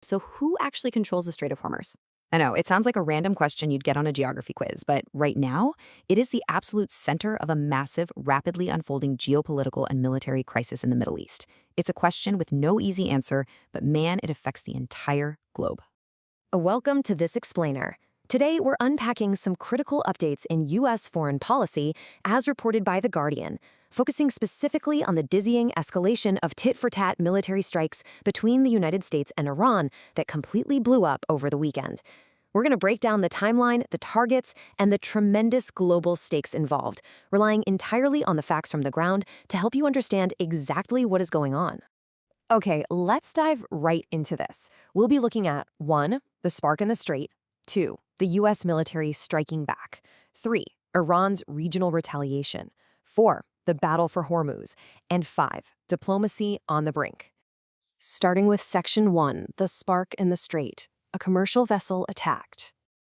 So who actually controls the Strait of Hormuz? I know, it sounds like a random question you'd get on a geography quiz, but right now, it is the absolute center of a massive, rapidly unfolding geopolitical and military crisis in the Middle East. It's a question with no easy answer, but man, it affects the entire globe. Welcome to This Explainer. Today, we're unpacking some critical updates in U.S. foreign policy, as reported by The Guardian, focusing specifically on the dizzying escalation of tit-for-tat military strikes between the United States and Iran that completely blew up over the weekend. We're going to break down the timeline, the targets, and the tremendous global stakes involved, relying entirely on the facts from the ground to help you understand exactly what is going on. Okay, let's dive right into this. We'll be looking at 1. The spark in the strait, 2. The U.S. military striking back, 3. Iran's regional retaliation, 4. The battle for Hormuz, and 5. Diplomacy on the brink. Starting with Section 1, the spark in the strait, a commercial vessel attacked.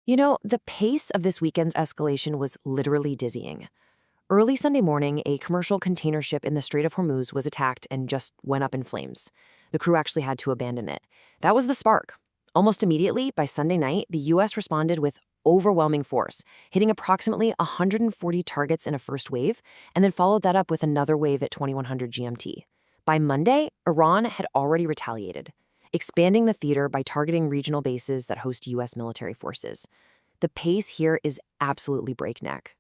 You know, the pace of this weekend's escalation was literally dizzying. Early Sunday morning, a commercial container ship in the Strait of Hormuz was attacked and just went up in flames. The crew actually had to abandon it. That was the spark. Almost immediately, by Sunday night, the U.S. responded with overwhelming force, hitting approximately 140 targets in a first wave, and then followed that up with another wave at 2100 GMT. By Monday, Iran had already retaliated, expanding the theater by targeting regional bases that host U.S. military forces. The pace here is absolutely breakneck.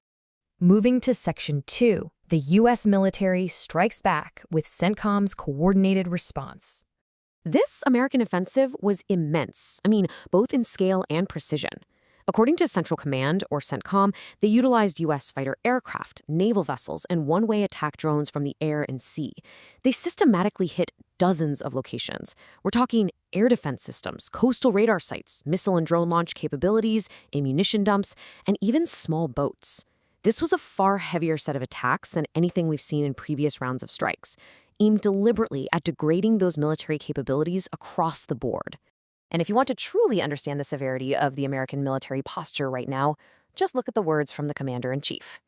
Moving to Section 2, the U.S. military strikes back with CENTCOM's coordinated response. This American offensive was immense, both in scale and precision. According to Central Command, or CENTCOM, they utilized U.S. fighter aircraft, naval vessels, and one-way attack drones from the air and sea. They systematically hit dozens of locations. We're talking air defense systems, coastal radar sites, missile and drone launch capabilities, ammunition dumps, and even small boats. This was a far heavier set of attacks than anything we've seen in previous rounds of strikes, aimed deliberately at degrading those military capabilities across the board. And if you want to truly understand the severity of the American military posture right now, just look at the words from the commander-in-chief.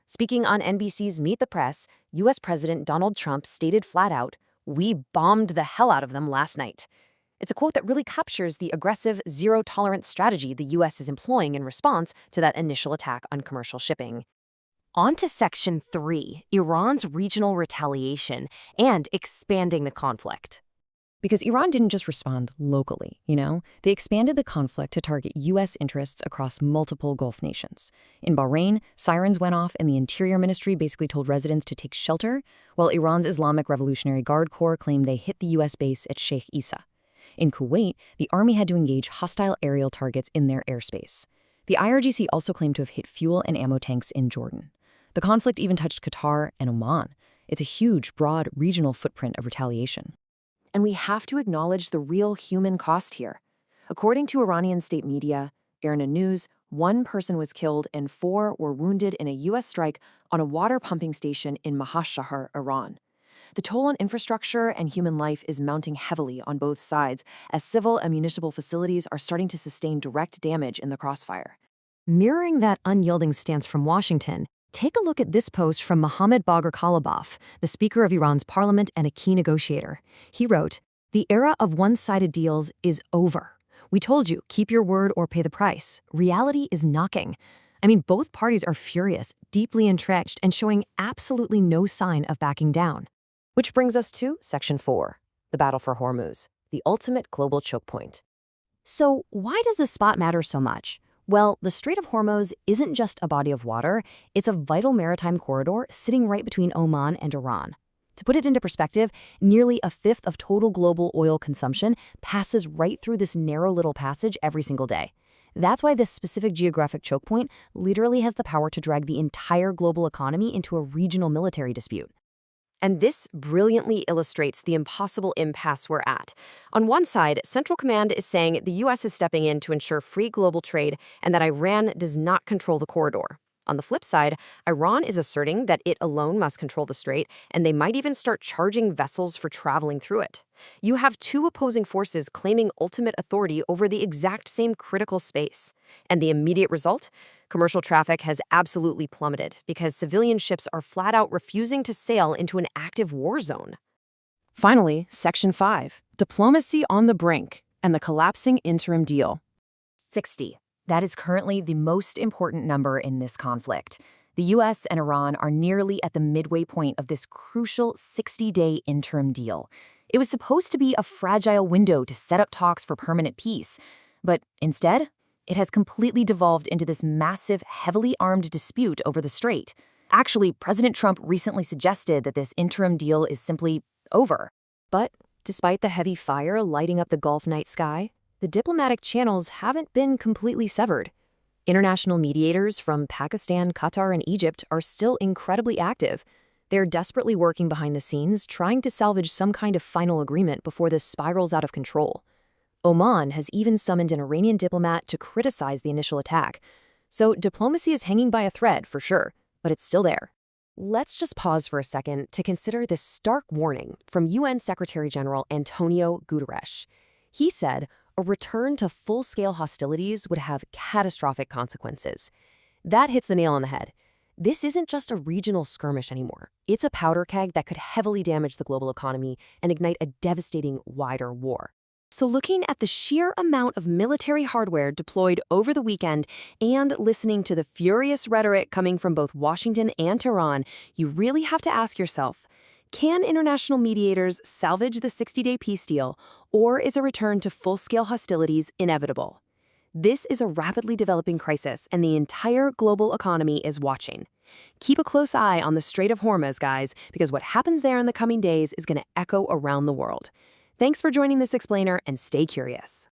Speaking on NBC's Meet the Press, U.S. President Donald Trump stated flat out, "We bombed the hell out of them last night." It's a quote that really captures the aggressive, zero-tolerance strategy the U.S. is employing in response to that initial attack on commercial shipping. On to Section 3, Iran's regional retaliation and expanding the conflict. Because Iran didn't just respond locally, They expanded the conflict to target U.S. interests across multiple Gulf nations. In Bahrain, sirens went off and the Interior Ministry basically told residents to take shelter, while Iran's Islamic Revolutionary Guard Corps claimed they hit the U.S. base at Sheikh Issa. In Kuwait, the army had to engage hostile aerial targets in their airspace. The IRGC also claimed to have hit fuel and ammo tanks in Jordan. The conflict even touched Qatar and Oman. It's a huge, broad, regional footprint of retaliation. And we have to acknowledge the real human cost here. According to Iranian state media, IRNA News, 1 person was killed and 4 were wounded in a U.S. strike on a water pumping station in Mahashahar, Iran. The toll on infrastructure and human life is mounting heavily on both sides as civil and municipal facilities are starting to sustain direct damage in the crossfire. Mirroring that unyielding stance from Washington, take a look at this post from Mohammad Bagher Kalibaf, the Speaker of Iran's parliament and a key negotiator. He wrote, "The era of one-sided deals is over. We told you, keep your word or pay the price. Reality is knocking." Both parties are furious, deeply entrenched, and showing absolutely no sign of backing down. Which brings us to Section 4, the battle for Hormuz, the ultimate global choke point. So why does this spot matter so much? Well, the Strait of Hormuz isn't just a body of water, it's a vital maritime corridor sitting right between Oman and Iran. To put it into perspective, nearly a fifth of total global oil consumption passes right through this narrow little passage every single day. That's why this specific geographic choke point literally has the power to drag the entire global economy into a regional military dispute. And this brilliantly illustrates the impossible impasse we're at. On one side, Central Command is saying the U.S. is stepping in to ensure free global trade and that Iran does not control the corridor. On the flip side, Iran is asserting that it alone must control the strait, and they might even start charging vessels for traveling through it. You have 2 opposing forces claiming ultimate authority over the exact same critical space. And the immediate result? Commercial traffic has absolutely plummeted because civilian ships are flat out refusing to sail into an active war zone. Finally, Section 5, diplomacy on the brink. And the collapsing interim deal. 60. That is currently the most important number in this conflict. The U.S. and Iran are nearly at the midway point of this crucial 60-day interim deal. It was supposed to be a fragile window to set up talks for permanent peace, but instead, it has completely devolved into this massive, heavily armed dispute over the strait. Actually, President Trump recently suggested that this interim deal is simply over. But despite the heavy fire lighting up the Gulf night sky, the diplomatic channels haven't been completely severed. International mediators from Pakistan, Qatar, and Egypt are still incredibly active. They're desperately working behind the scenes, trying to salvage some kind of final agreement before this spirals out of control. Oman has even summoned an Iranian diplomat to criticize the initial attack. So diplomacy is hanging by a thread, for sure, but it's still there. Let's just pause for a second to consider this stark warning from UN Secretary General Antonio Guterres. He said a return to full-scale hostilities would have catastrophic consequences. That hits the nail on the head. This isn't just a regional skirmish anymore. It's a powder keg that could heavily damage the global economy and ignite a devastating wider war. So looking at the sheer amount of military hardware deployed over the weekend and listening to the furious rhetoric coming from both Washington and Tehran, you really have to ask yourself, can international mediators salvage the 60-day peace deal, or is a return to full-scale hostilities inevitable? This is a rapidly developing crisis, and the entire global economy is watching. Keep a close eye on the Strait of Hormuz, guys, because what happens there in the coming days is going to echo around the world. Thanks for joining this explainer, and stay curious.